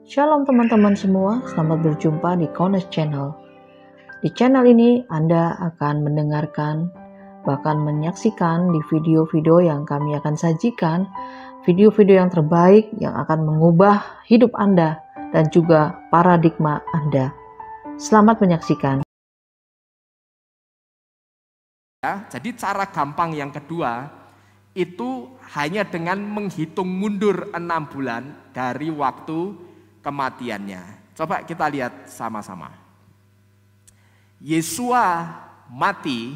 Shalom teman-teman semua, selamat berjumpa di Kones Channel. Di channel ini Anda akan mendengarkan, bahkan menyaksikan di video-video yang kami akan sajikan, video-video yang terbaik yang akan mengubah hidup Anda dan juga paradigma Anda. Selamat menyaksikan. Jadi cara gampang yang kedua itu hanya dengan menghitung mundur 6 bulan dari waktu kematiannya. Coba kita lihat sama-sama. Yesua mati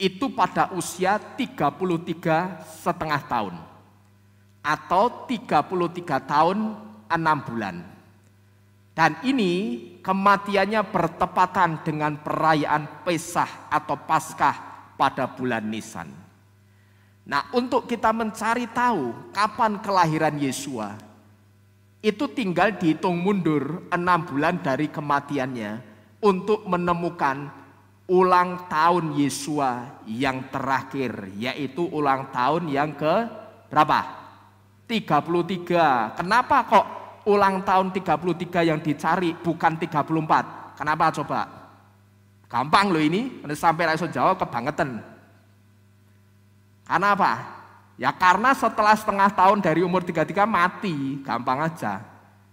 itu pada usia 33,5 tahun atau 33 tahun 6 bulan. Dan ini kematiannya bertepatan dengan perayaan Pesah atau Paskah pada bulan Nisan. Nah, untuk kita mencari tahu kapan kelahiran Yesua, itu tinggal dihitung mundur 6 bulan dari kematiannya untuk menemukan ulang tahun Yesua yang terakhir, yaitu ulang tahun yang ke berapa? 33. Kenapa kok ulang tahun 33 yang dicari bukan 34? Kenapa coba? Gampang loh ini, sampai langsung jawab kebangetan. Karena apa? Ya karena setelah setengah tahun dari umur 33 mati, gampang aja.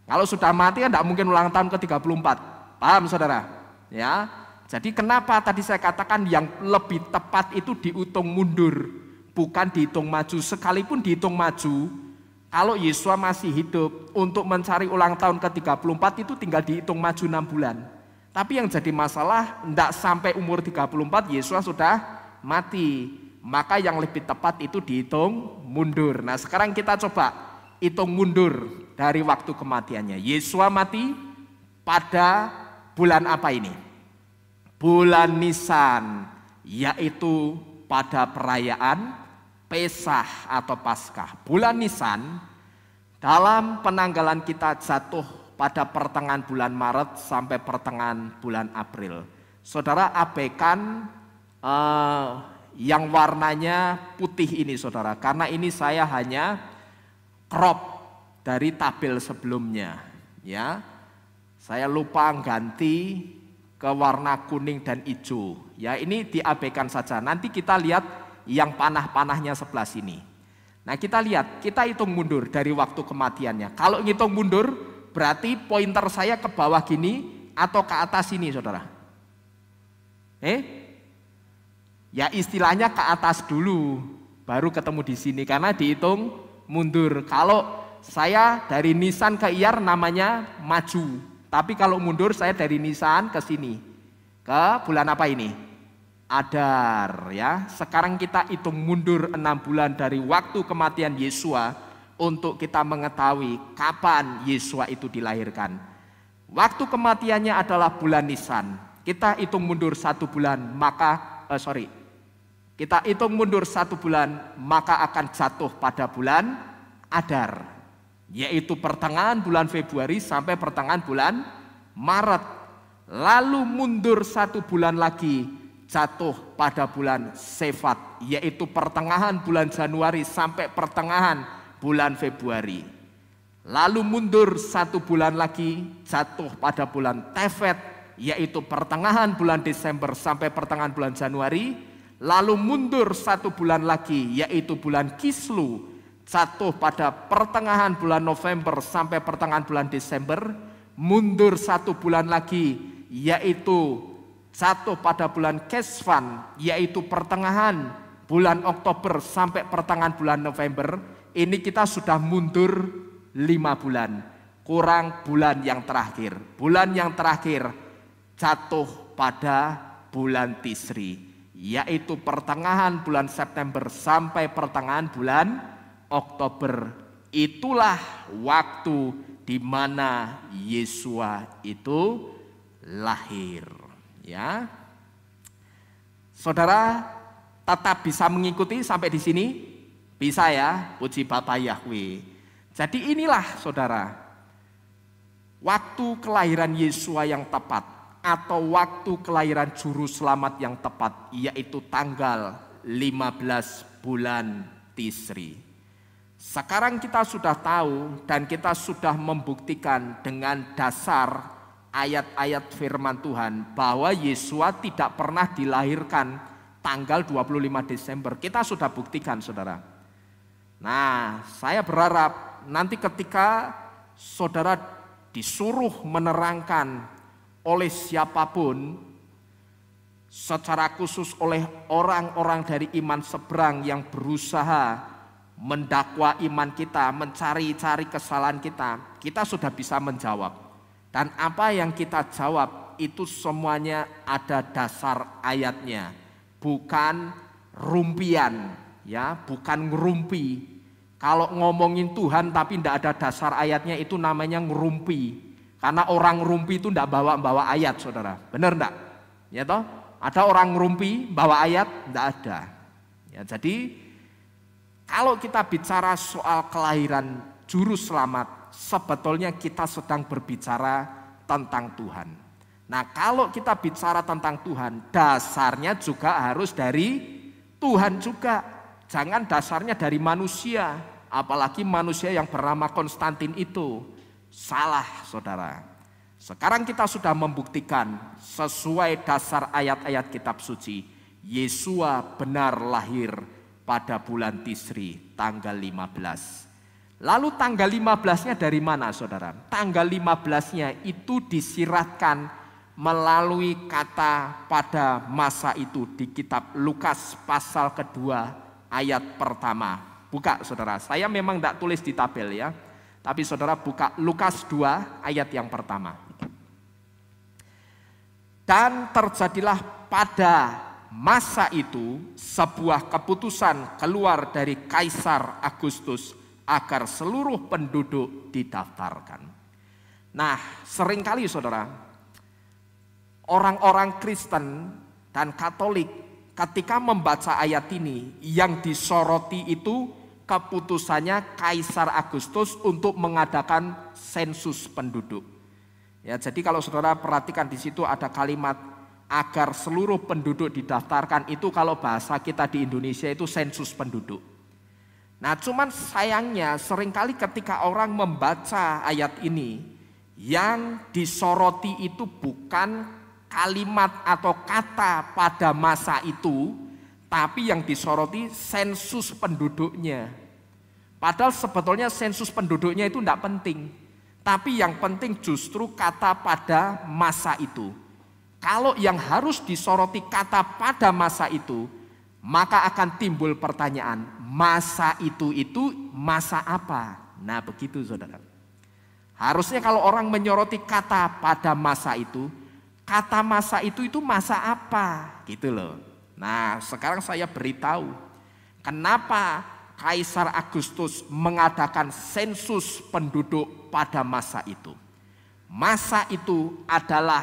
Kalau sudah mati kan tidak mungkin ulang tahun ke 34. Paham saudara? Ya. Jadi kenapa tadi saya katakan yang lebih tepat itu dihitung mundur, bukan dihitung maju. Sekalipun dihitung maju, kalau Yesua masih hidup untuk mencari ulang tahun ke 34 itu tinggal dihitung maju 6 bulan. Tapi yang jadi masalah tidak sampai umur 34 Yesua sudah mati. Maka yang lebih tepat itu dihitung mundur. Nah sekarang kita coba hitung mundur dari waktu kematiannya. Yesua mati pada bulan apa ini? Bulan Nisan, yaitu pada perayaan Pesah atau Paskah. Bulan Nisan dalam penanggalan kita jatuh pada pertengahan bulan Maret sampai pertengahan bulan April. Saudara abaikan yang warnanya putih ini saudara, karena ini saya hanya crop dari tabel sebelumnya ya. Saya lupa ganti ke warna kuning dan hijau ya, ini diabaikan saja. Nanti kita lihat yang panah-panahnya sebelah sini. Nah kita lihat, kita hitung mundur dari waktu kematiannya. Kalau ngitung mundur berarti pointer saya ke bawah gini atau ke atas sini saudara. Ya istilahnya ke atas dulu, baru ketemu di sini karena dihitung mundur. Kalau saya dari Nisan ke Iyar namanya maju, tapi kalau mundur saya dari Nisan ke sini, ke bulan apa ini? Adar ya. Sekarang kita hitung mundur 6 bulan dari waktu kematian Yesua untuk kita mengetahui kapan Yesua itu dilahirkan. Waktu kematiannya adalah bulan Nisan. Kita hitung mundur 1 bulan, kita hitung mundur 1 bulan, maka akan jatuh pada bulan Adar, yaitu pertengahan bulan Februari sampai pertengahan bulan Maret. Lalu mundur 1 bulan lagi, jatuh pada bulan Sefat, yaitu pertengahan bulan Januari sampai pertengahan bulan Februari. Lalu mundur 1 bulan lagi, jatuh pada bulan Tefet, yaitu pertengahan bulan Desember sampai pertengahan bulan Januari. Lalu mundur 1 bulan lagi, yaitu bulan Kislu, jatuh pada pertengahan bulan November sampai pertengahan bulan Desember. Mundur 1 bulan lagi, yaitu jatuh pada bulan Kesvan, yaitu pertengahan bulan Oktober sampai pertengahan bulan November. Ini kita sudah mundur 5 bulan, kurang bulan yang terakhir. Bulan yang terakhir jatuh pada bulan Tisri, yaitu pertengahan bulan September sampai pertengahan bulan Oktober. Itulah waktu di mana Yesua itu lahir ya. Saudara tetap bisa mengikuti sampai di sini? Bisa ya, puji Bapa Yahweh. Jadi inilah saudara, waktu kelahiran Yesua yang tepat atau waktu kelahiran juru selamat yang tepat, yaitu tanggal 15 bulan Tisri. Sekarang kita sudah tahu dan kita sudah membuktikan dengan dasar ayat-ayat firman Tuhan bahwa Yesua tidak pernah dilahirkan tanggal 25 Desember. Kita sudah buktikan, saudara. Nah, saya berharap nanti ketika saudara disuruh menerangkan oleh siapapun, secara khusus oleh orang-orang dari iman seberang yang berusaha mendakwa iman kita, mencari-cari kesalahan kita sudah bisa menjawab. Dan apa yang kita jawab itu semuanya ada dasar ayatnya, bukan rumpian, ya, bukan ngerumpi. Kalau ngomongin Tuhan tapi tidak ada dasar ayatnya itu namanya ngerumpi. Karena orang ngerumpi itu tidak bawa ayat, saudara. Benar enggak? Ya toh? Ada orang ngerumpi bawa ayat? Tidak ada. Ya, jadi kalau kita bicara soal kelahiran juru selamat, sebetulnya kita sedang berbicara tentang Tuhan. Nah, kalau kita bicara tentang Tuhan, dasarnya juga harus dari Tuhan juga. Jangan dasarnya dari manusia, apalagi manusia yang bernama Konstantin itu. Salah, saudara. Sekarang kita sudah membuktikan sesuai dasar ayat-ayat kitab suci, Yesua benar lahir pada bulan Tisri tanggal 15. Lalu tanggal 15-nya dari mana, saudara? Tanggal 15-nya itu disiratkan melalui kata pada masa itu di kitab Lukas pasal kedua ayat pertama. Buka, saudara. Saya memang tidak tulis di tabel, ya. Tapi saudara buka Lukas 2 ayat yang pertama. Dan terjadilah pada masa itu sebuah keputusan keluar dari Kaisar Agustus agar seluruh penduduk didaftarkan. Nah, seringkali saudara, orang-orang Kristen dan Katolik ketika membaca ayat ini yang disoroti itu keputusannya Kaisar Agustus untuk mengadakan sensus penduduk. Ya, jadi kalau saudara perhatikan di situ ada kalimat agar seluruh penduduk didaftarkan, itu kalau bahasa kita di Indonesia itu sensus penduduk. Nah, cuman sayangnya seringkali ketika orang membaca ayat ini yang disoroti itu bukan kalimat atau kata pada masa itu, tapi yang disoroti sensus penduduknya. Padahal sebetulnya sensus penduduknya itu tidak penting. Tapi yang penting justru kata pada masa itu. Kalau yang harus disoroti kata pada masa itu, maka akan timbul pertanyaan, masa itu masa apa? Nah, begitu saudara. Harusnya kalau orang menyoroti kata pada masa itu, kata masa itu masa apa? Gitu loh. Nah, sekarang saya beritahu kenapa Kaisar Agustus mengadakan sensus penduduk pada masa itu. Masa itu adalah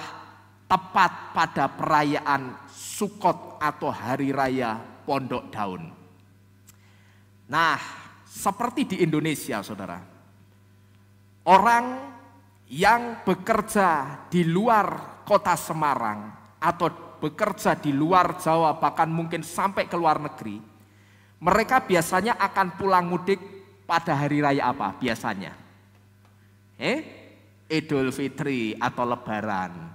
tepat pada perayaan Sukot atau Hari Raya Pondok Daun. Nah, seperti di Indonesia, saudara, orang yang bekerja di luar kota Semarang atau bekerja di luar Jawa, bahkan mungkin sampai ke luar negeri, mereka biasanya akan pulang mudik pada hari raya apa biasanya? Idul Fitri atau Lebaran.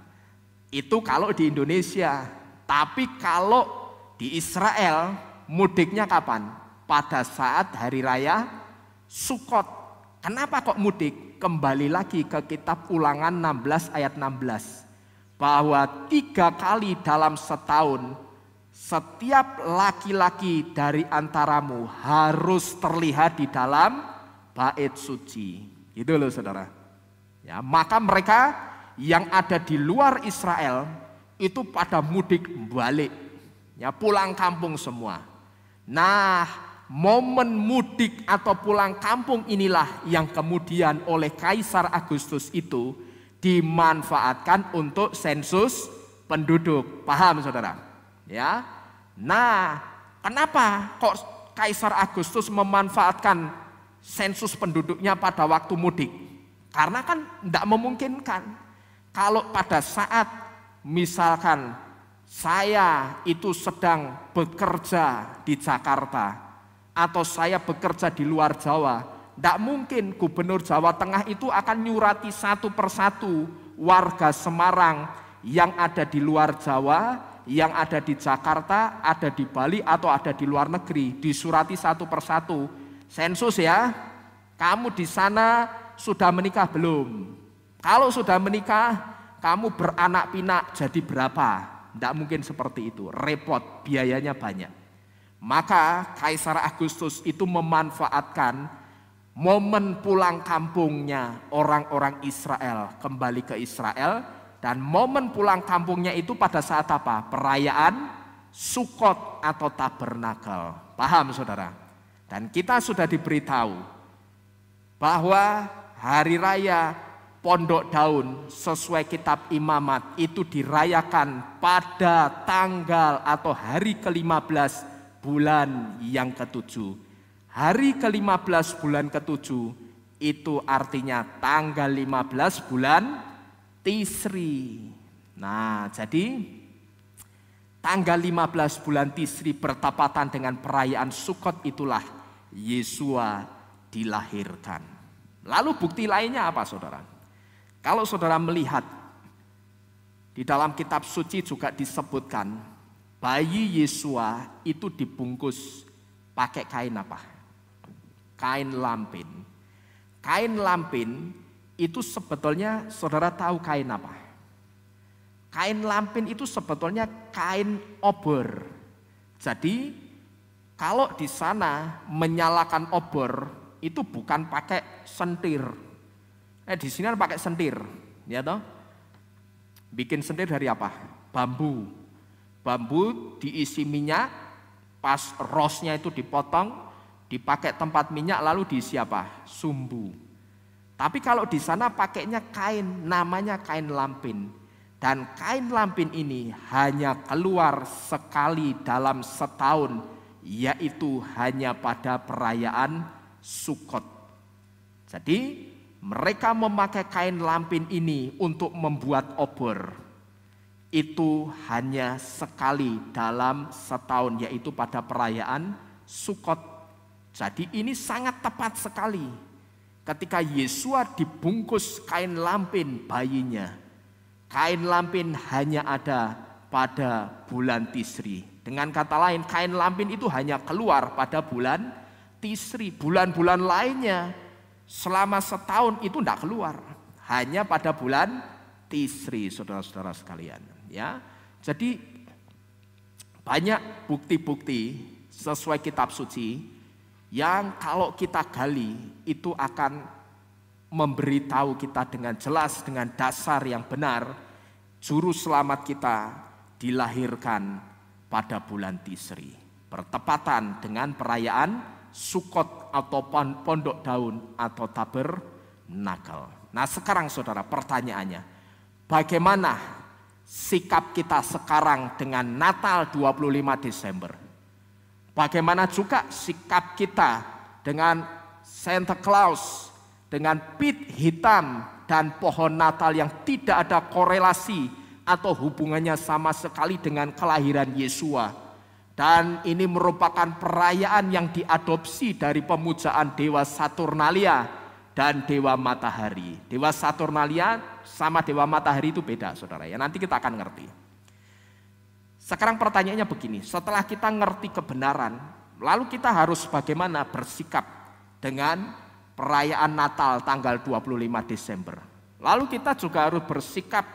Itu kalau di Indonesia. Tapi kalau di Israel mudiknya kapan? Pada saat hari raya Sukot. Kenapa kok mudik? Kembali lagi ke kitab Ulangan 16 ayat 16. Bahwa 3 kali dalam setahun setiap laki-laki dari antaramu harus terlihat di dalam bait suci. Gitu loh saudara. Ya, maka mereka yang ada di luar Israel itu pada mudik balik. Ya, pulang kampung semua. Nah, momen mudik atau pulang kampung inilah yang kemudian oleh Kaisar Agustus itu dimanfaatkan untuk sensus penduduk. Paham saudara? Ya, nah, kenapa kok Kaisar Agustus memanfaatkan sensus penduduknya pada waktu mudik? Karena kan tidak memungkinkan. Kalau pada saat misalkan saya itu sedang bekerja di Jakarta, atau saya bekerja di luar Jawa, tidak mungkin Gubernur Jawa Tengah itu akan nyurati satu persatu warga Semarang yang ada di luar Jawa, yang ada di Jakarta, ada di Bali, atau ada di luar negeri. Disurati satu persatu. Sensus ya, kamu di sana sudah menikah belum? Kalau sudah menikah, kamu beranak pinak jadi berapa? Tidak mungkin seperti itu, repot, biayanya banyak. Maka Kaisar Agustus itu memanfaatkan momen pulang kampungnya orang-orang Israel, kembali ke Israel, dan momen pulang kampungnya itu pada saat apa? Perayaan Sukot atau Tabernakel. Paham saudara? Dan kita sudah diberitahu bahwa hari raya Pondok Daun sesuai kitab Imamat itu dirayakan pada tanggal atau hari ke-15 bulan yang ke-7. Hari ke-15 bulan ke-7 itu artinya tanggal 15 bulan Tisri. Nah, jadi tanggal 15 bulan Tisri bertepatan dengan perayaan Sukot itulah Yesua dilahirkan. Lalu bukti lainnya apa saudara? Kalau saudara melihat di dalam kitab suci juga disebutkan bayi Yesua itu dibungkus pakai kain apa? Kain lampin. Kain lampin itu sebetulnya saudara tahu kain apa? Kain lampin itu sebetulnya kain obor. Jadi kalau di sana menyalakan obor itu bukan pakai sentir. Di sini kan pakai sentir, ya toh? Bikin sentir dari apa? Bambu. Bambu diisi minyak, pas rosnya itu dipotong, dipakai tempat minyak lalu diisi apa? Sumbu. Tapi kalau di sana pakainya kain, namanya kain lampin. Dan kain lampin ini hanya keluar sekali dalam setahun, yaitu hanya pada perayaan Sukot. Jadi mereka memakai kain lampin ini untuk membuat obor. Itu hanya sekali dalam setahun, yaitu pada perayaan Sukot. Jadi ini sangat tepat sekali ketika Yesua dibungkus kain lampin bayinya. Kain lampin hanya ada pada bulan Tisri. Dengan kata lain, kain lampin itu hanya keluar pada bulan Tisri. Bulan-bulan lainnya selama setahun itu tidak keluar, hanya pada bulan Tisri, saudara-saudara sekalian. Ya, jadi banyak bukti-bukti sesuai kitab suci yang kalau kita gali itu akan memberitahu kita dengan jelas, dengan dasar yang benar, juru selamat kita dilahirkan pada bulan Tisri, bertepatan dengan perayaan Sukot atau Pondok Daun atau Tabernakel. Nah sekarang saudara, pertanyaannya, bagaimana sikap kita sekarang dengan Natal 25 Desember? Bagaimana juga sikap kita dengan Santa Claus, dengan pit hitam dan pohon Natal yang tidak ada korelasi atau hubungannya sama sekali dengan kelahiran Yesua? Dan ini merupakan perayaan yang diadopsi dari pemujaan Dewa Saturnalia dan Dewa Matahari. Dewa Saturnalia sama Dewa Matahari itu beda saudara ya, nanti kita akan ngerti. Sekarang pertanyaannya begini, setelah kita ngerti kebenaran, lalu kita harus bagaimana bersikap dengan perayaan Natal tanggal 25 Desember. Lalu kita juga harus bersikap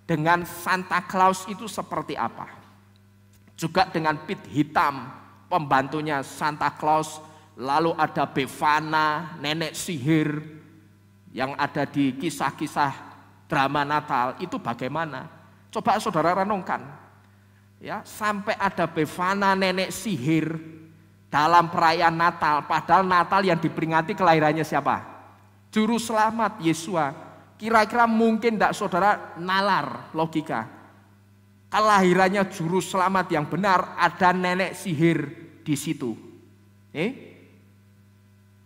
dengan Santa Claus itu seperti apa? Juga dengan pit hitam, pembantunya Santa Claus, lalu ada Befana, nenek sihir yang ada di kisah-kisah drama Natal, itu bagaimana? Coba saudara renungkan. Ya, sampai ada Befana, nenek sihir dalam perayaan Natal, padahal Natal yang diperingati kelahirannya siapa? Juru selamat Yesua. Kira-kira mungkin tidak saudara nalar logika? Kelahirannya juru selamat yang benar, ada nenek sihir di situ.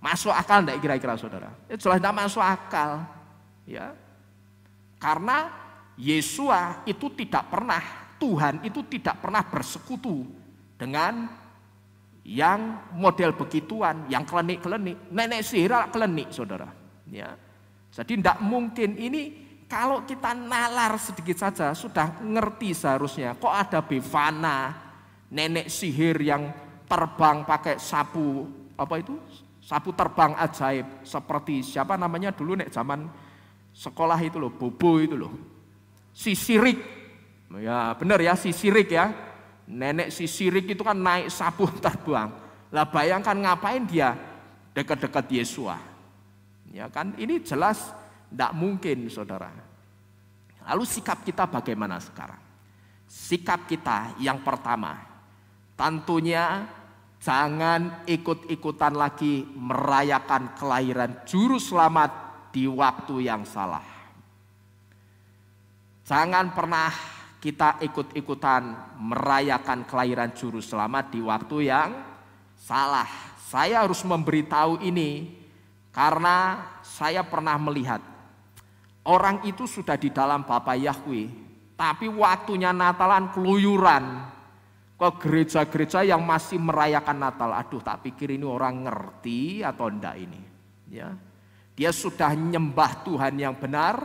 Masuk akal enggak kira-kira saudara? Jelas tidak masuk akal. Ya. Karena Yesua itu tidak pernah, Tuhan itu tidak pernah bersekutu dengan yang model begituan, yang klenik-klenik, nenek sihir klenik, saudara. Ya. Jadi tidak mungkin ini. Kalau kita nalar sedikit saja sudah ngerti seharusnya. Kok ada befana, nenek sihir yang terbang pakai sapu, apa itu? Sapu terbang ajaib. Seperti siapa namanya dulu nek zaman sekolah itu loh, Bobo itu loh. Sisirik. Ya benar ya, Sisirik ya. Nenek Sisirik itu kan naik sapu terbang. Lah bayangkan ngapain dia dekat-dekat Yesua. Ya kan ini jelas tidak mungkin, saudara. Lalu sikap kita bagaimana sekarang? Sikap kita yang pertama, tentunya jangan ikut-ikutan lagi merayakan kelahiran juru selamat di waktu yang salah. Jangan pernah kita ikut-ikutan merayakan kelahiran juru selamat di waktu yang salah. Saya harus memberitahu ini karena saya pernah melihat orang itu sudah di dalam Bapa Yahweh, tapi waktunya Natalan keluyuran ke gereja-gereja yang masih merayakan Natal. Aduh, tak pikir ini orang ngerti atau enggak ini. Ya, dia sudah nyembah Tuhan yang benar,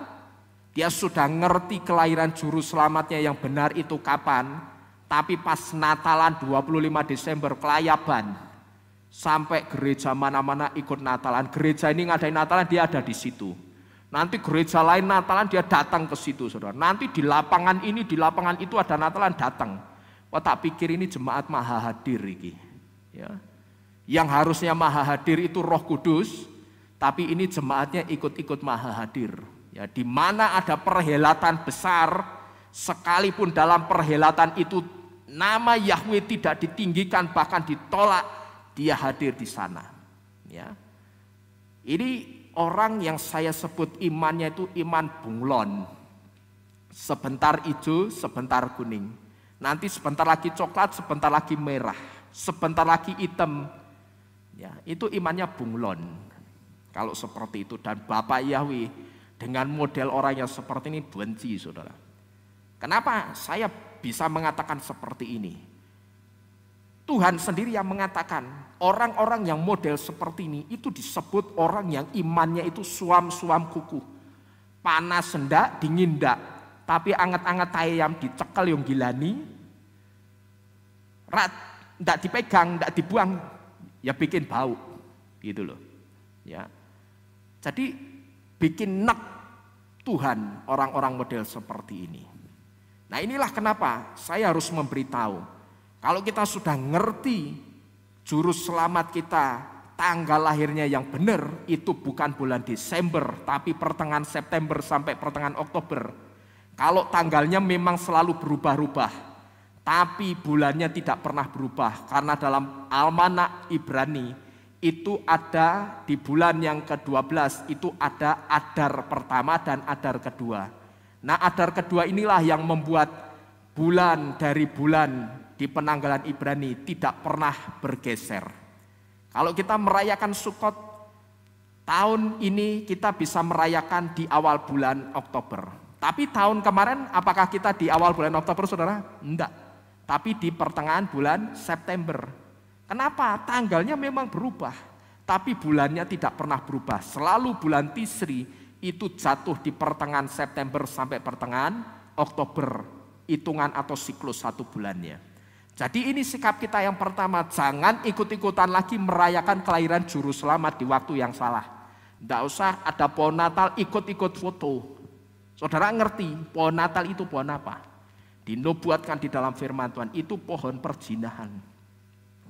dia sudah ngerti kelahiran juru selamatnya yang benar itu kapan, tapi pas Natalan 25 Desember kelayaban. Sampai gereja mana-mana ikut Natalan. Gereja ini ngadain Natalan, dia ada di situ. Nanti gereja lain Natalan, dia datang ke situ, saudara. Nanti di lapangan ini, di lapangan itu ada Natalan, datang. Wah, tak pikir ini jemaat maha hadir ini. Ya. Yang harusnya maha hadir itu Roh Kudus, tapi ini jemaatnya ikut-ikut maha hadir. Ya, di mana ada perhelatan besar, sekalipun dalam perhelatan itu nama Yahweh tidak ditinggikan, bahkan ditolak, dia hadir di sana. Ya. Ini orang yang saya sebut imannya itu iman bunglon. Sebentar hijau, sebentar kuning. Nanti sebentar lagi coklat, sebentar lagi merah, sebentar lagi hitam. Ya, itu imannya bunglon. Kalau seperti itu, dan Bapak Yahweh dengan model orang yang seperti ini benci, saudara. Kenapa saya bisa mengatakan seperti ini? Tuhan sendiri yang mengatakan orang-orang yang model seperti ini itu disebut orang yang imannya itu suam-suam kuku. Panas hendak, dingin hendak, tapi anget-anget ayam dicekel yang gilani. Hendak dipegang, hendak dibuang, ya bikin bau. Gitu loh. Ya. Jadi bikin nek Tuhan orang-orang model seperti ini. Nah, inilah kenapa saya harus memberitahu. Kalau kita sudah ngerti juru selamat kita, tanggal lahirnya yang benar, itu bukan bulan Desember, tapi pertengahan September sampai pertengahan Oktober. Kalau tanggalnya memang selalu berubah-ubah, tapi bulannya tidak pernah berubah. Karena dalam Almanak Ibrani, itu ada di bulan yang ke-12, itu ada Adar pertama dan Adar kedua. Nah, Adar kedua inilah yang membuat bulan dari bulan di penanggalan Ibrani tidak pernah bergeser. Kalau kita merayakan Sukkot, tahun ini kita bisa merayakan di awal bulan Oktober. Tapi tahun kemarin apakah kita di awal bulan Oktober, saudara? Enggak. Tapi di pertengahan bulan September. Kenapa? Tanggalnya memang berubah, tapi bulannya tidak pernah berubah. Selalu bulan Tisri itu jatuh di pertengahan September sampai pertengahan Oktober. Hitungan atau siklus satu bulannya. Jadi ini sikap kita yang pertama, jangan ikut-ikutan lagi merayakan kelahiran juru selamat di waktu yang salah. Tidak usah ada pohon Natal ikut-ikut foto. Saudara ngerti pohon Natal itu pohon apa? Dinubuatkan di dalam firman Tuhan, itu pohon perzinahan.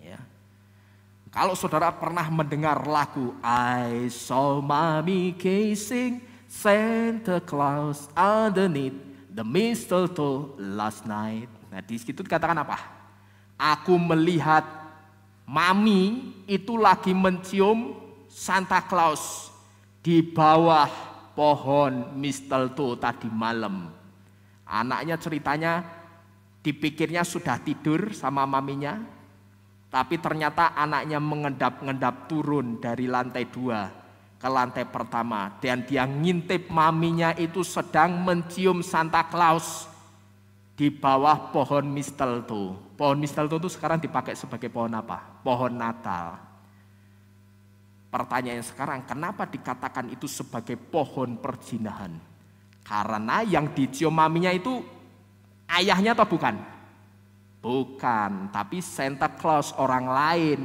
Ya. Kalau saudara pernah mendengar lagu I saw mommy kissing Santa Claus underneath the mistletoe last night. Nah, di situ dikatakan apa? Aku melihat mami itu lagi mencium Santa Claus di bawah pohon mistletoe tadi malam. Anaknya ceritanya dipikirnya sudah tidur sama maminya, tapi ternyata anaknya mengendap-endap turun dari lantai 2 ke lantai pertama. Dan dia ngintip maminya itu sedang mencium Santa Claus di bawah pohon mistletoe. Pohon mistletoe itu sekarang dipakai sebagai pohon apa? Pohon Natal. Pertanyaannya sekarang, kenapa dikatakan itu sebagai pohon perzinahan? Karena yang dicium maminya itu ayahnya atau bukan? Bukan, tapi Santa Claus orang lain.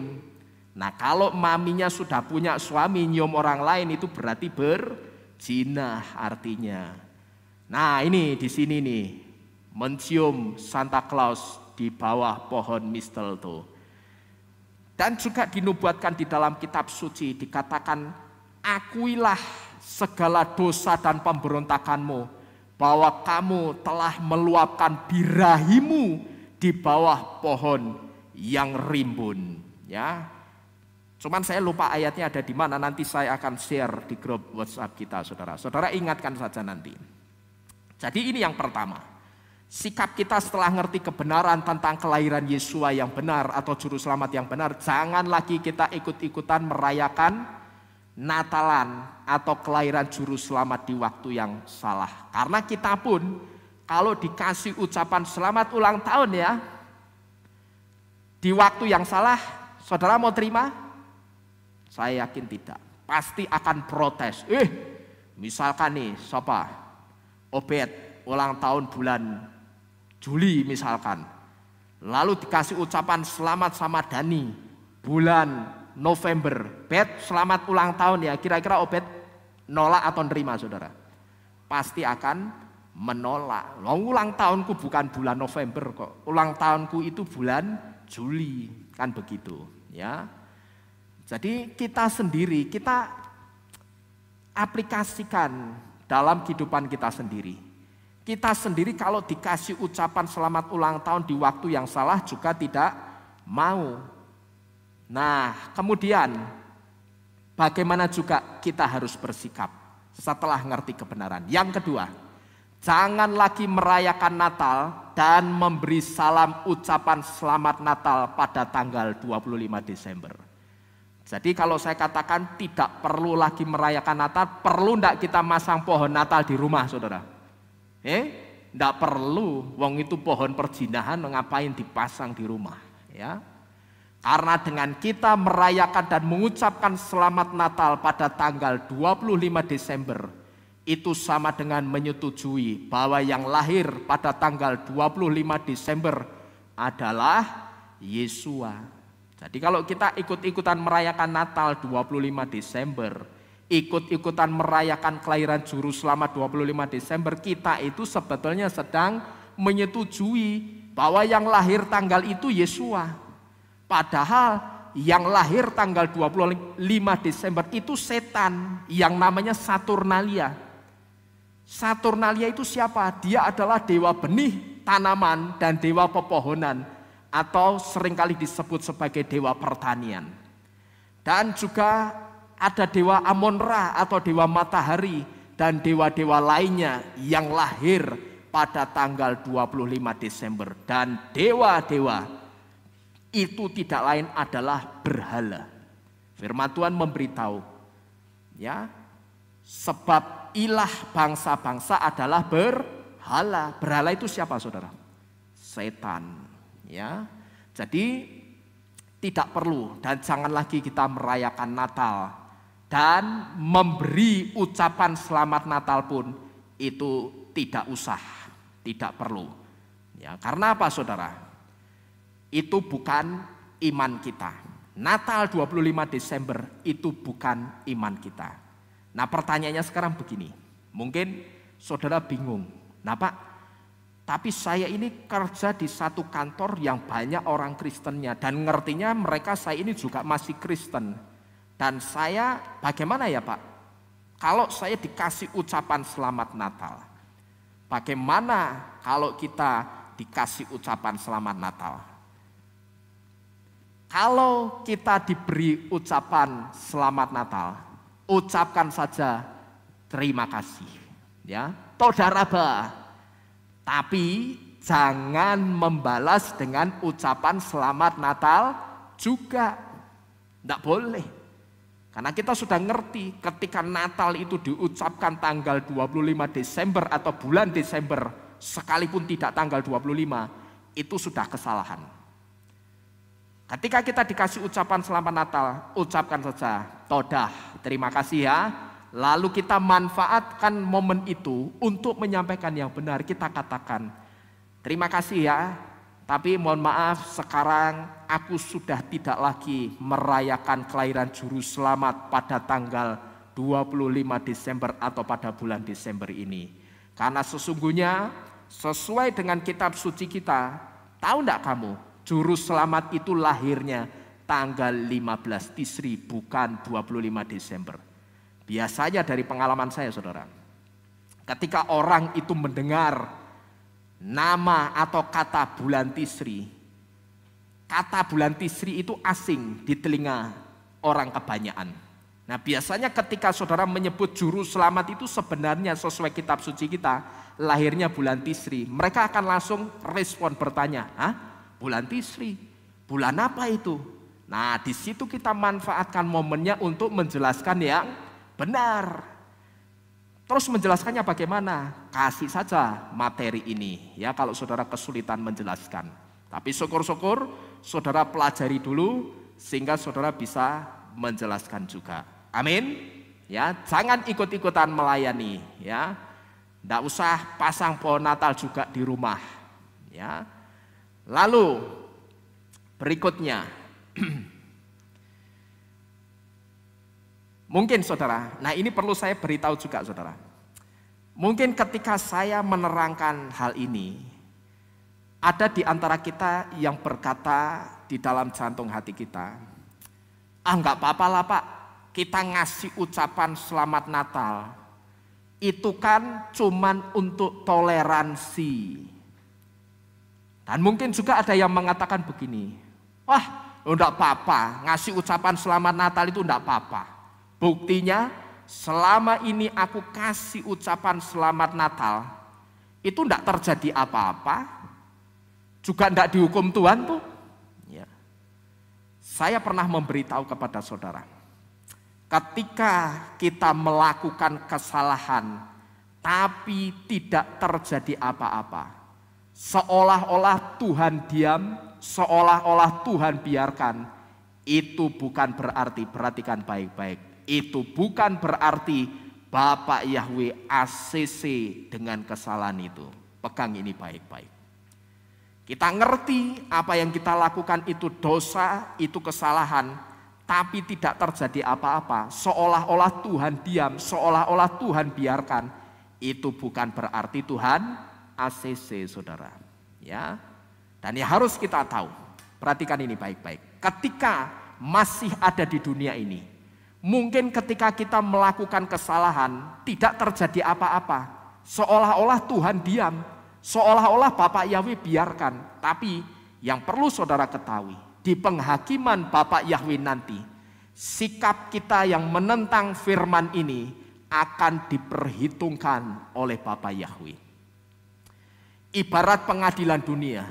Nah, kalau maminya sudah punya suami nyium orang lain itu berarti berzina artinya. Nah, ini di sini nih, mencium Santa Claus di bawah pohon mistletoe. Dan juga dinubuatkan di dalam kitab suci dikatakan, akuilah segala dosa dan pemberontakanmu, bahwa kamu telah meluapkan birahimu di bawah pohon yang rimbun. Ya, cuman saya lupa ayatnya ada di mana, nanti saya akan share di grup WhatsApp kita, saudara. Saudara ingatkan saja nanti. Jadi ini yang pertama. Sikap kita setelah ngerti kebenaran tentang kelahiran Yesua yang benar atau juru selamat yang benar, jangan lagi kita ikut-ikutan merayakan Natalan atau kelahiran juru selamat di waktu yang salah. Karena kita pun kalau dikasih ucapan selamat ulang tahun ya, di waktu yang salah, saudara mau terima? Saya yakin tidak. Pasti akan protes. Misalkan nih, siapa? Obed ulang tahun bulan Juli misalkan. Lalu dikasih ucapan selamat sama Dani bulan November. Bet, selamat ulang tahun ya. Kira-kira Obed nolak atau nerima, saudara? Pasti akan menolak. Ulang tahunku bukan bulan November kok. Ulang tahunku itu bulan Juli. Kan begitu ya. Jadi kita sendiri, kita aplikasikan dalam kehidupan kita sendiri. Kita sendiri kalau dikasih ucapan selamat ulang tahun di waktu yang salah juga tidak mau. Nah, kemudian bagaimana juga kita harus bersikap setelah ngerti kebenaran. Yang kedua, jangan lagi merayakan Natal dan memberi salam ucapan selamat Natal pada tanggal 25 Desember. Jadi kalau saya katakan tidak perlu lagi merayakan Natal, perlu enggak kita masang pohon Natal di rumah, saudara? Enggak perlu, wong itu pohon perzinahan ngapain dipasang di rumah, ya. Karena dengan kita merayakan dan mengucapkan selamat Natal pada tanggal 25 Desember, itu sama dengan menyetujui bahwa yang lahir pada tanggal 25 Desember adalah Yesua. Jadi kalau kita ikut-ikutan merayakan Natal 25 Desember, ikut-ikutan merayakan kelahiran juru selamat 25 Desember, kita itu sebetulnya sedang menyetujui bahwa yang lahir tanggal itu Yesua. Padahal yang lahir tanggal 25 Desember itu setan yang namanya Saturnalia. Saturnalia itu siapa? Dia adalah dewa benih tanaman dan dewa pepohonan, atau seringkali disebut sebagai dewa pertanian. Dan juga ada dewa Amon-Ra atau dewa matahari dan dewa-dewa lainnya yang lahir pada tanggal 25 Desember. Dan dewa-dewa itu tidak lain adalah berhala. Firman Tuhan memberitahu, ya, sebab ilah bangsa-bangsa adalah berhala. Berhala itu siapa, saudara? Setan. Ya, jadi tidak perlu dan jangan lagi kita merayakan Natal dan memberi ucapan selamat Natal pun itu tidak usah, tidak perlu. Ya, karena apa, saudara? Itu bukan iman kita. Natal 25 Desember itu bukan iman kita. Nah, pertanyaannya sekarang begini. Mungkin saudara bingung. Nah, Pak, tapi saya ini kerja di satu kantor yang banyak orang Kristennya dan ngertinya mereka saya ini juga masih Kristen. Dan saya bagaimana ya, Pak? Kalau saya dikasih ucapan selamat Natal, bagaimana kalau kita dikasih ucapan selamat Natal? Kalau kita diberi ucapan selamat Natal, ucapkan saja terima kasih, ya, todaraba. Tapi jangan membalas dengan ucapan selamat Natal juga. Tidak boleh. Karena kita sudah ngerti ketika Natal itu diucapkan tanggal 25 Desember atau bulan Desember, sekalipun tidak tanggal 25, itu sudah kesalahan. Ketika kita dikasih ucapan selamat Natal, ucapkan saja, todah, terima kasih ya. Lalu kita manfaatkan momen itu untuk menyampaikan yang benar. Kita katakan, terima kasih ya, tapi mohon maaf sekarang aku sudah tidak lagi merayakan kelahiran Juru Selamat pada tanggal 25 Desember atau pada bulan Desember ini. Karena sesungguhnya sesuai dengan kitab suci kita, tahu enggak kamu? Juru Selamat itu lahirnya tanggal 15 Tisri, bukan 25 Desember. Biasanya dari pengalaman saya, saudara, ketika orang itu mendengar nama atau kata bulan Tisri, kata bulan Tisri itu asing di telinga orang kebanyakan. Nah, biasanya ketika saudara menyebut Juru Selamat itu sebenarnya sesuai kitab suci kita, lahirnya bulan Tisri, mereka akan langsung respon bertanya, hah? Bulan Tisri, bulan apa itu? Nah, di situ kita manfaatkan momennya untuk menjelaskan yang benar. Terus menjelaskannya bagaimana? Kasih saja materi ini ya kalau saudara kesulitan menjelaskan. Tapi syukur-syukur saudara pelajari dulu sehingga saudara bisa menjelaskan juga. Amin. Ya, jangan ikut-ikutan melayani ya. Enggak usah pasang pohon Natal juga di rumah. Ya. Lalu berikutnya, mungkin saudara, nah ini perlu saya beritahu juga saudara. Mungkin ketika saya menerangkan hal ini, ada di antara kita yang berkata di dalam jantung hati kita, enggak apa-apa lah Pak, kita ngasih ucapan selamat Natal, itu kan cuman untuk toleransi. Dan mungkin juga ada yang mengatakan begini, wah enggak apa-apa, ngasih ucapan selamat Natal itu enggak apa-apa. Buktinya selama ini aku kasih ucapan selamat Natal, itu enggak terjadi apa-apa, juga enggak dihukum Tuhan tuh. Ya. Saya pernah memberitahu kepada saudara, ketika kita melakukan kesalahan, tapi tidak terjadi apa-apa, seolah-olah Tuhan diam, seolah-olah Tuhan biarkan, itu bukan berarti, perhatikan baik-baik, itu bukan berarti Bapak Yahweh ACC dengan kesalahan itu. Pegang ini baik-baik. Kita ngerti apa yang kita lakukan itu dosa, itu kesalahan, tapi tidak terjadi apa-apa, seolah-olah Tuhan diam, seolah-olah Tuhan biarkan, itu bukan berarti Tuhan ACC, saudara. Ya. Dan yang harus kita tahu, perhatikan ini baik-baik. Ketika masih ada di dunia ini, mungkin ketika kita melakukan kesalahan, tidak terjadi apa-apa. Seolah-olah Tuhan diam, seolah-olah Bapak Yahweh biarkan. Tapi yang perlu saudara ketahui, di penghakiman Bapak Yahweh nanti, sikap kita yang menentang firman ini akan diperhitungkan oleh Bapak Yahweh. Ibarat pengadilan dunia,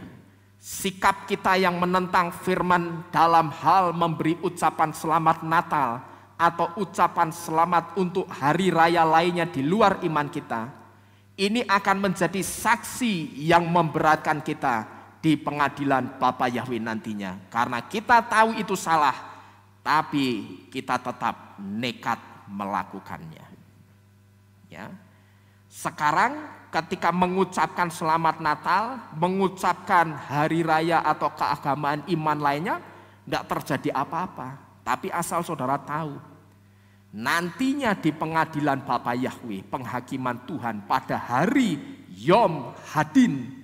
sikap kita yang menentang firman dalam hal memberi ucapan selamat Natal atau ucapan selamat untuk hari raya lainnya di luar iman kita, ini akan menjadi saksi yang memberatkan kita di pengadilan Bapa Yahweh nantinya. Karena kita tahu itu salah, tapi kita tetap nekat melakukannya. Ya. Sekarang ketika mengucapkan selamat Natal, mengucapkan hari raya atau keagamaan iman lainnya, tidak terjadi apa-apa. Tapi asal saudara tahu, nantinya di pengadilan Bapa Yahweh, penghakiman Tuhan pada hari Yom Hadin,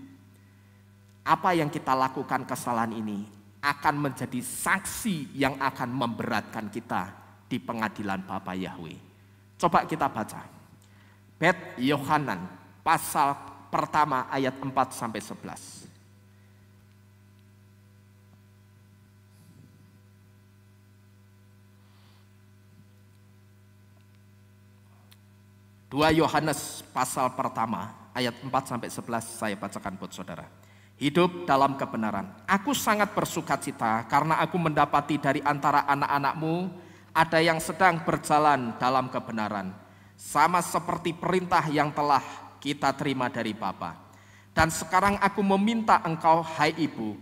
apa yang kita lakukan kesalahan ini akan menjadi saksi yang akan memberatkan kita di pengadilan Bapa Yahweh. Coba kita baca. Bet Yohanan pasal pertama ayat 4-11. Dua Yohanes pasal pertama ayat 4-11 saya bacakan buat saudara. Hidup dalam kebenaran. Aku sangat bersukacita karena aku mendapati dari antara anak-anakmu ada yang sedang berjalan dalam kebenaran, sama seperti perintah yang telah kita terima dari Bapa. Dan sekarang aku meminta engkau, hai Ibu,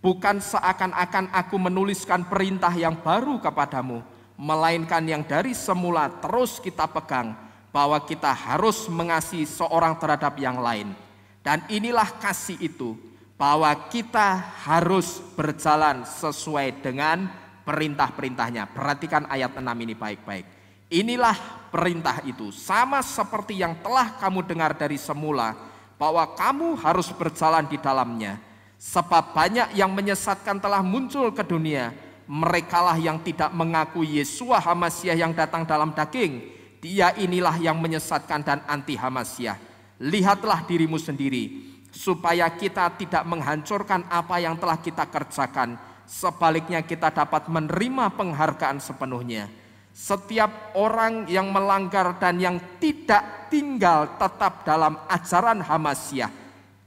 Bukan seakan-akan aku menuliskan perintah yang baru kepadamu, melainkan yang dari semula terus kita pegang, bahwa kita harus mengasihi seorang terhadap yang lain. Dan inilah kasih itu, bahwa kita harus berjalan sesuai dengan perintah-perintahnya. Perhatikan ayat 6 ini baik-baik. Inilah perintah itu, sama seperti yang telah kamu dengar dari semula, bahwa kamu harus berjalan di dalamnya. Sebab banyak yang menyesatkan telah muncul ke dunia. Merekalah yang tidak mengakui Yesua HaMasiah yang datang dalam daging. Dia inilah yang menyesatkan dan anti HaMasiah. Lihatlah dirimu sendiri, supaya kita tidak menghancurkan apa yang telah kita kerjakan. Sebaliknya kita dapat menerima penghargaan sepenuhnya. Setiap orang yang melanggar dan yang tidak tinggal tetap dalam ajaran HaMasiah,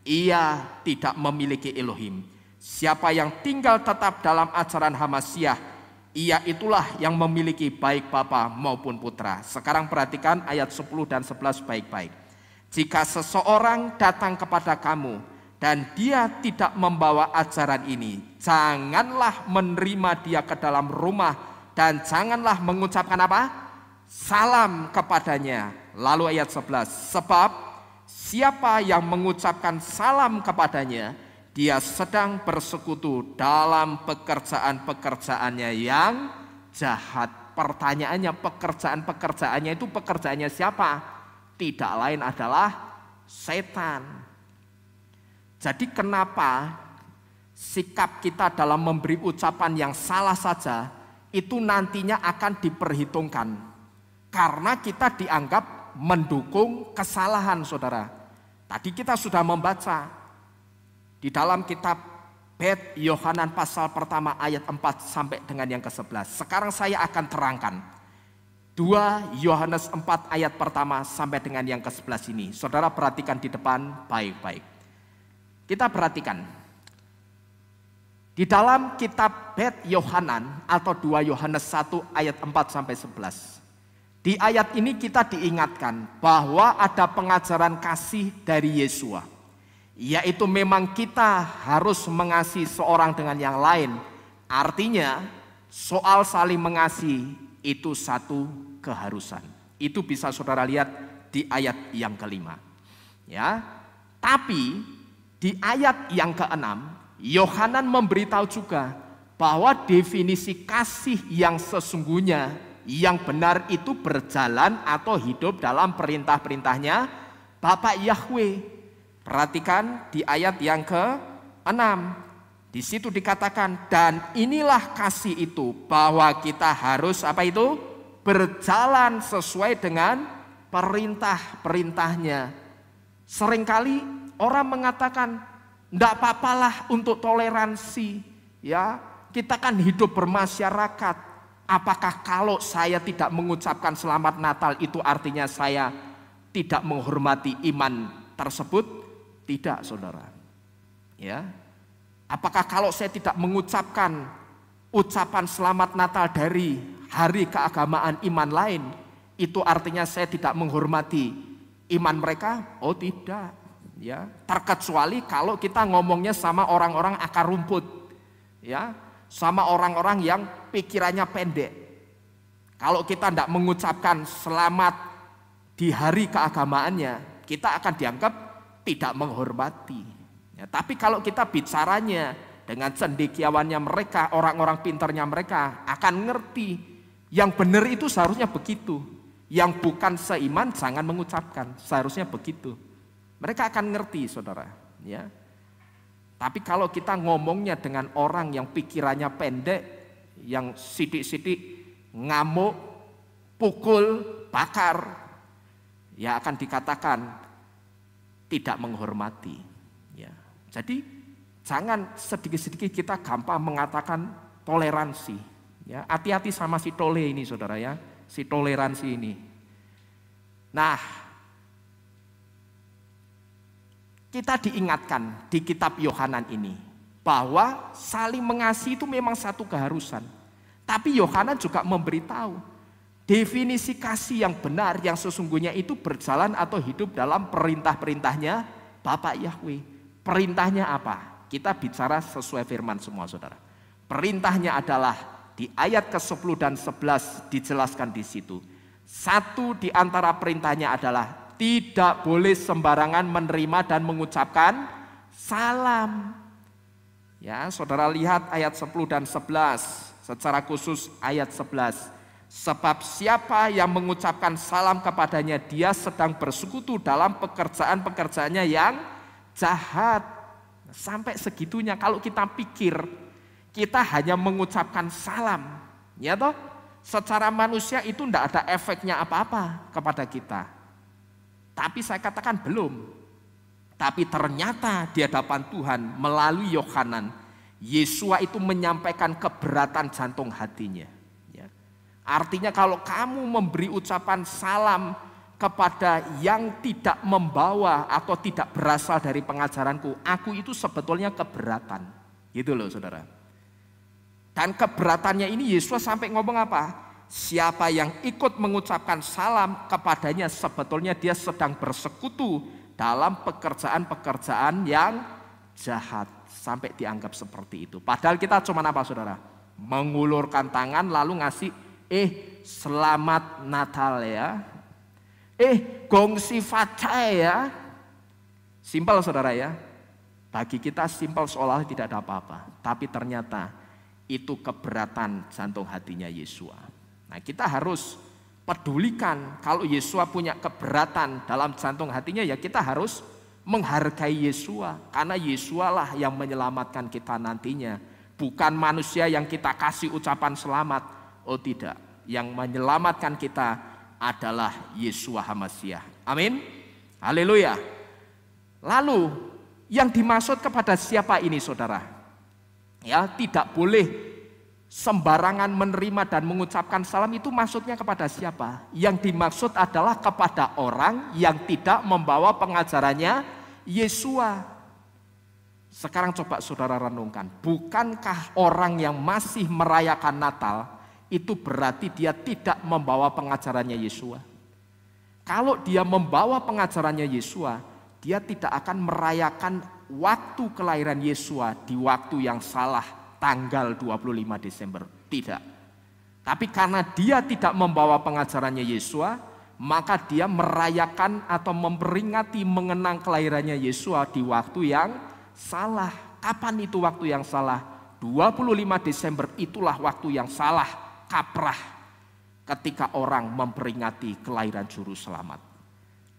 ia tidak memiliki Elohim. Siapa yang tinggal tetap dalam ajaran HaMasiah, ia itulah yang memiliki baik Bapa maupun Putra. Sekarang perhatikan ayat 10 dan 11 baik-baik. Jika seseorang datang kepada kamu dan dia tidak membawa ajaran ini, janganlah menerima dia ke dalam rumah dan janganlah mengucapkan apa? Salam kepadanya. Lalu ayat 11, sebab siapa yang mengucapkan salam kepadanya, dia sedang bersekutu dalam pekerjaan-pekerjaannya yang jahat. Pertanyaannya, pekerjaan-pekerjaannya itu pekerjaannya siapa? Tidak lain adalah setan. Jadi kenapa sikap kita dalam memberi ucapan yang salah saja itu nantinya akan diperhitungkan? Karena kita dianggap mendukung kesalahan, saudara. Tadi kita sudah membaca di dalam kitab Bet Yohanan pasal pertama ayat 4 sampai dengan yang ke-11. Sekarang saya akan terangkan 2 Yohanes 4 ayat pertama sampai dengan yang ke-11 ini. Saudara perhatikan di depan baik-baik. Kita perhatikan. Di dalam kitab Bet Yohanan atau 2 Yohanes 1 ayat 4 sampai 11. Di ayat ini kita diingatkan bahwa ada pengajaran kasih dari Yesua. Yaitu memang kita harus mengasihi seorang dengan yang lain. Artinya soal saling mengasihi itu satu keharusan. Itu bisa saudara lihat di ayat yang kelima. Ya, tapi di ayat yang keenam, Yohanan memberitahu juga bahwa definisi kasih yang sesungguhnya yang benar itu berjalan atau hidup dalam perintah-perintahnya Bapa Yahweh. Perhatikan di ayat yang ke-6. Di situ dikatakan, dan inilah kasih itu, bahwa kita harus apa itu? Berjalan sesuai dengan perintah-perintahnya. Seringkali orang mengatakan, enggak apa-apalah untuk toleransi. Ya, kita kan hidup bermasyarakat. Apakah kalau saya tidak mengucapkan selamat Natal itu artinya saya tidak menghormati iman tersebut? Tidak, saudara. Ya. Apakah kalau saya tidak mengucapkan ucapan selamat Natal dari hari keagamaan iman lain, itu artinya saya tidak menghormati iman mereka? Oh tidak. Ya. Terkecuali kalau kita ngomongnya sama orang-orang akar rumput. Ya. Sama orang-orang yang pikirannya pendek. Kalau kita tidak mengucapkan selamat di hari keagamaannya, kita akan dianggap tidak menghormati. Ya, tapi kalau kita bicaranya dengan cendekiawannya mereka, orang-orang pintarnya mereka akan ngerti yang benar itu seharusnya begitu. Yang bukan seiman jangan mengucapkan, seharusnya begitu. Mereka akan ngerti, saudara. Ya. Tapi kalau kita ngomongnya dengan orang yang pikirannya pendek, yang sidik-sidik, ngamuk, pukul, bakar, ya akan dikatakan tidak menghormati. Ya. Jadi jangan sedikit-sedikit kita gampang mengatakan toleransi. Ya, hati-hati sama si tole ini, saudara ya, si toleransi ini. Nah, kita diingatkan di kitab Yohanan ini bahwa saling mengasihi itu memang satu keharusan. Tapi Yohanan juga memberitahu definisi kasih yang benar yang sesungguhnya itu berjalan atau hidup dalam perintah-perintahnya Bapa Yahweh. Perintahnya apa? Kita bicara sesuai firman semua saudara. Perintahnya adalah di ayat ke-10 dan 11 dijelaskan di situ. Satu di antara perintahnya adalah tidak boleh sembarangan menerima dan mengucapkan salam. Ya, saudara lihat ayat 10 dan 11, secara khusus ayat 11. Sebab siapa yang mengucapkan salam kepadanya, dia sedang bersekutu dalam pekerjaan-pekerjaannya yang jahat. Sampai segitunya kalau kita pikir, kita hanya mengucapkan salam, ya toh? Secara manusia itu tidak ada efeknya apa-apa kepada kita. Tapi saya katakan belum. Tapi ternyata di hadapan Tuhan melalui Yohanan, Yesua itu menyampaikan keberatan jantung hatinya. Artinya kalau kamu memberi ucapan salam kepada yang tidak membawa atau tidak berasal dari pengajaranku, aku itu sebetulnya keberatan. Gitu loh saudara. Dan keberatannya ini Yesus sampai ngomong apa? Siapa yang ikut mengucapkan salam kepadanya sebetulnya dia sedang bersekutu dalam pekerjaan-pekerjaan yang jahat. Sampai dianggap seperti itu. Padahal kita cuma apa saudara? Mengulurkan tangan lalu ngasih selamat Natal ya. Gongsi facai ya. Simpel saudara ya. Bagi kita simpel seolah tidak ada apa-apa. Tapi ternyata itu keberatan jantung hatinya Yesua. Nah kita harus pedulikan kalau Yesua punya keberatan dalam jantung hatinya, ya kita harus menghargai Yesua. Karena Yesua lah yang menyelamatkan kita nantinya. Bukan manusia yang kita kasih ucapan selamat. Oh tidak, yang menyelamatkan kita adalah Yesua HaMasiah. Amin. Haleluya. Lalu yang dimaksud kepada siapa ini saudara? Ya, tidak boleh sembarangan menerima dan mengucapkan salam, itu maksudnya kepada siapa? Yang dimaksud adalah kepada orang yang tidak membawa pengajarannya Yesua. Sekarang coba saudara renungkan, bukankah orang yang masih merayakan Natal itu berarti dia tidak membawa pengajarannya Yesua? Kalau dia membawa pengajarannya Yesua, dia tidak akan merayakan waktu kelahiran Yesua di waktu yang salah, tanggal 25 Desember. Tidak. Tapi karena dia tidak membawa pengajarannya Yesua, maka dia merayakan atau memperingati mengenang kelahirannya Yesua di waktu yang salah. Kapan itu waktu yang salah? 25 Desember itulah waktu yang salah, kaprah, ketika orang memperingati kelahiran juru selamat.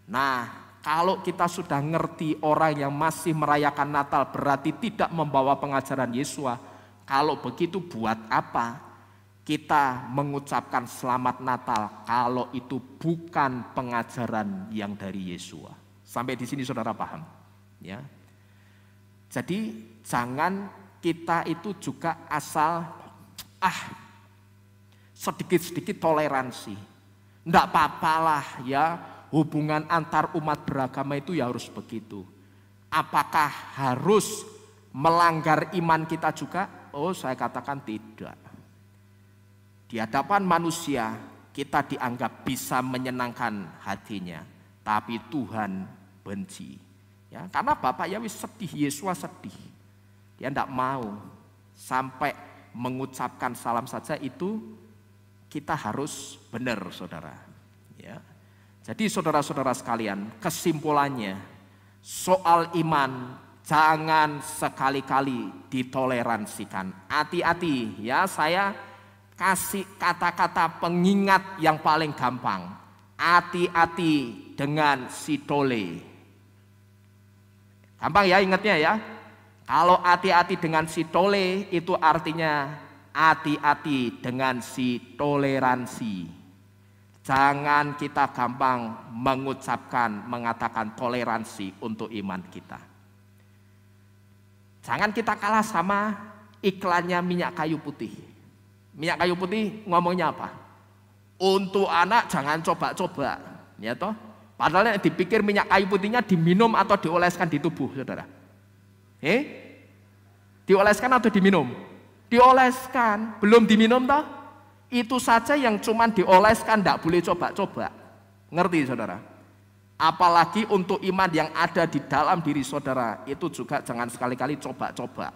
Nah, kalau kita sudah ngerti orang yang masih merayakan Natal berarti tidak membawa pengajaran Yesua, kalau begitu buat apa kita mengucapkan selamat Natal kalau itu bukan pengajaran yang dari Yesua? Sampai di sini saudara paham? Ya. Jadi jangan kita itu juga asal sedikit-sedikit toleransi. Enggak apa-apalah ya, hubungan antar umat beragama itu ya harus begitu. Apakah harus melanggar iman kita juga? Oh, saya katakan tidak. Di hadapan manusia kita dianggap bisa menyenangkan hatinya, tapi Tuhan benci. Ya, karena Bapak Yahweh sedih, Yesua sedih. Dia tidak mau sampai mengucapkan salam saja itu kita harus benar saudara. Ya. Jadi saudara-saudara sekalian, kesimpulannya soal iman jangan sekali-kali ditoleransikan. Hati-hati ya, saya kasih kata-kata pengingat yang paling gampang. Hati-hati dengan si tole. Gampang ya ingatnya ya. Kalau hati-hati dengan si tole itu artinya hati-hati dengan si toleransi. Jangan kita gampang mengatakan toleransi untuk iman kita. Jangan kita kalah sama iklannya minyak kayu putih. Minyak kayu putih ngomongnya apa? Untuk anak jangan coba-coba, ya toh. Padahal yang dipikir minyak kayu putihnya diminum atau dioleskan di tubuh, saudara. Dioleskan atau diminum? Dioleskan, belum diminum toh? Itu saja yang cuman dioleskan, tidak boleh coba-coba. Ngerti saudara? Apalagi untuk iman yang ada di dalam diri saudara, itu juga jangan sekali-kali coba-coba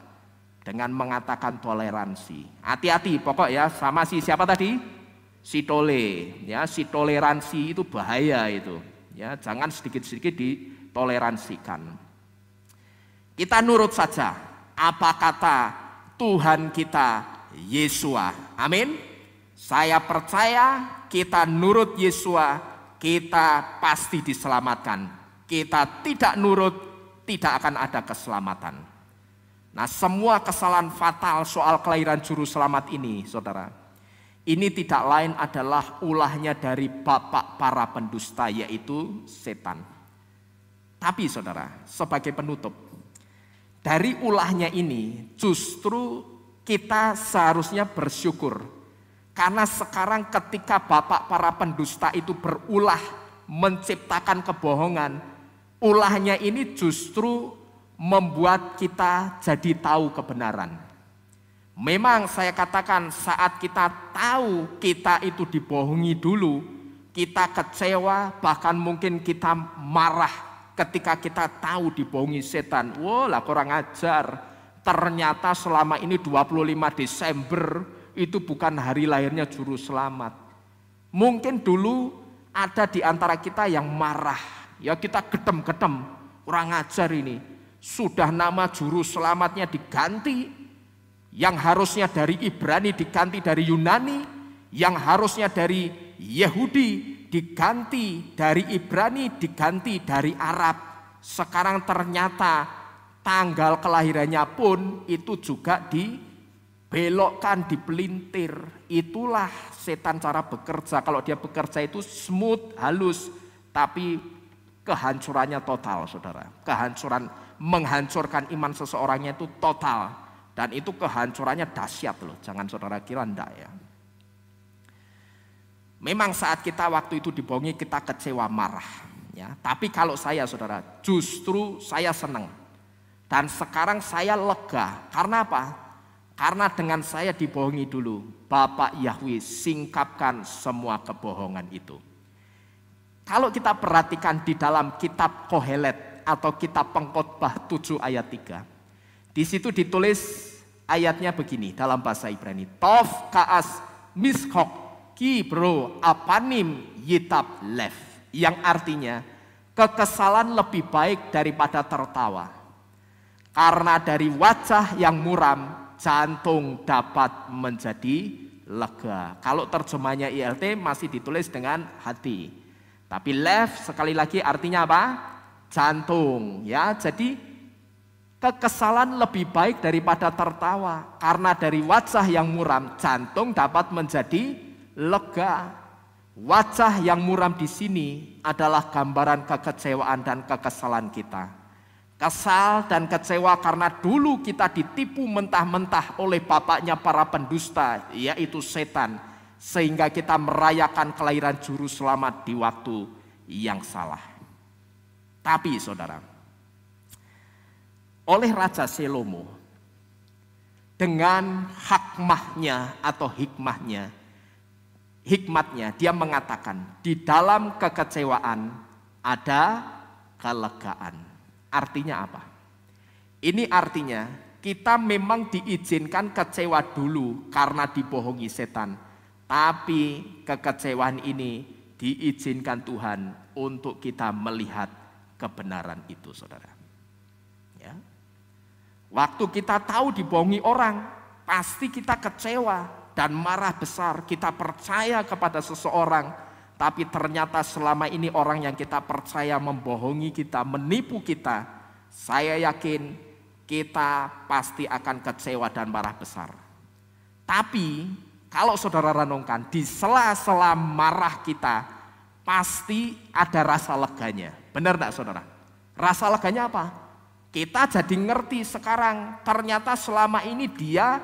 dengan mengatakan toleransi. Hati-hati pokok ya, sama si siapa tadi? Si tole, ya, si toleransi itu bahaya itu. Ya, jangan sedikit-sedikit ditoleransikan. Kita nurut saja apa kata Tuhan kita Yesua. Amin. Saya percaya kita nurut Yesua, kita pasti diselamatkan. Kita tidak nurut, tidak akan ada keselamatan. Nah, semua kesalahan fatal soal kelahiran juru selamat ini, saudara, ini tidak lain adalah ulahnya dari bapak para pendusta, yaitu setan. Tapi saudara, sebagai penutup, dari ulahnya ini justru kita seharusnya bersyukur. Karena sekarang ketika bapak para pendusta itu berulah menciptakan kebohongan, ulahnya ini justru membuat kita jadi tahu kebenaran. Memang saya katakan saat kita tahu kita itu dibohongi dulu, kita kecewa, bahkan mungkin kita marah ketika kita tahu dibohongi setan. Wah, lah kurang ajar. Ternyata selama ini 25 Desember itu bukan hari lahirnya juru selamat. Mungkin dulu ada di antara kita yang marah. Ya, kita gedem-gedem, kurang ajar ini. Sudah nama juru selamatnya diganti. Yang harusnya dari Ibrani diganti dari Yunani, yang harusnya dari Yahudi diganti dari Ibrani, diganti dari Arab. Sekarang ternyata tanggal kelahirannya pun itu juga dibelokkan, dipelintir. Itulah setan cara bekerja. Kalau dia bekerja itu smooth, halus, tapi kehancurannya total, saudara. Kehancuran, menghancurkan iman seseorangnya itu total. Dan itu kehancurannya dahsyat loh, jangan saudara kira enggak ya. Memang saat kita waktu itu dibohongi kita kecewa, marah ya. Tapi kalau saya saudara, justru saya senang. Dan sekarang saya lega. Karena apa? Karena dengan saya dibohongi dulu, Bapak Yahweh singkapkan semua kebohongan itu. Kalau kita perhatikan di dalam kitab Kohelet atau kitab Pengkhotbah 7 ayat 3. Di situ ditulis ayatnya begini dalam bahasa Ibrani. Tov kaas mishok kibro apanim yitab lev. Yang artinya kekesalan lebih baik daripada tertawa. Karena dari wajah yang muram jantung dapat menjadi lega. Kalau terjemahnya ILT masih ditulis dengan hati. Tapi lev sekali lagi artinya apa? Jantung ya. Jadi kekesalan lebih baik daripada tertawa, karena dari wajah yang muram jantung dapat menjadi lega. Wajah yang muram di sini adalah gambaran kekecewaan dan kekesalan kita. Kesal dan kecewa karena dulu kita ditipu mentah-mentah oleh bapaknya para pendusta, yaitu setan, sehingga kita merayakan kelahiran juru selamat di waktu yang salah. Tapi saudara, oleh Raja Salomo dengan hikmahnya atau hikmatnya dia mengatakan di dalam kekecewaan ada kelegaan. Artinya apa? Ini artinya kita memang diizinkan kecewa dulu karena dibohongi setan, tapi kekecewaan ini diizinkan Tuhan untuk kita melihat kebenaran itu, saudara. Ya. Waktu kita tahu dibohongi orang, pasti kita kecewa dan marah besar. Kita percaya kepada seseorang, tapi ternyata selama ini orang yang kita percaya membohongi kita, menipu kita. Saya yakin kita pasti akan kecewa dan marah besar. Tapi kalau saudara renungkan, di sela-sela marah kita pasti ada rasa leganya. Benar enggak saudara? Rasa leganya apa? Kita jadi ngerti sekarang, ternyata selama ini dia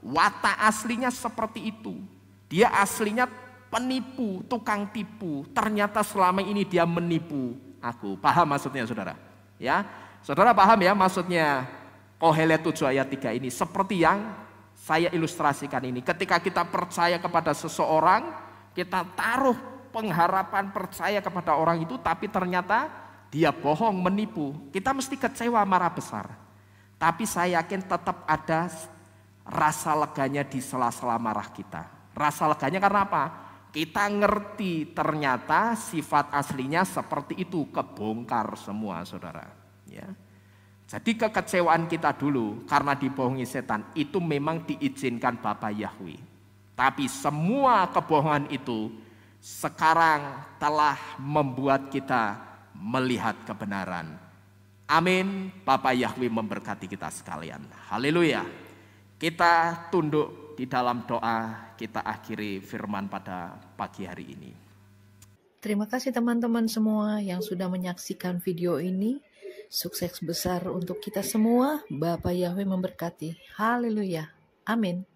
watak aslinya seperti itu. Dia aslinya penipu, tukang tipu. Ternyata selama ini dia menipu aku. Paham maksudnya saudara? Ya, saudara paham ya maksudnya Kohelet 7 ayat 3 ini. Seperti yang saya ilustrasikan ini. Ketika kita percaya kepada seseorang, kita taruh pengharapan percaya kepada orang itu, tapi ternyata dia bohong, menipu. Kita mesti kecewa, marah besar. Tapi saya yakin tetap ada rasa leganya di sela-sela marah kita. Rasa leganya karena apa? Kita ngerti ternyata sifat aslinya seperti itu, kebongkar semua, saudara. Ya. Jadi kekecewaan kita dulu karena dibohongi setan itu memang diizinkan Bapa Yahweh. Tapi semua kebohongan itu sekarang telah membuat kita melihat kebenaran. Amin. Bapa Yahweh memberkati kita sekalian. Haleluya. Kita tunduk di dalam doa, kita akhiri firman pada pagi hari ini. Terima kasih teman-teman semua yang sudah menyaksikan video ini. Sukses besar untuk kita semua. Bapa Yahweh memberkati. Haleluya. Amin.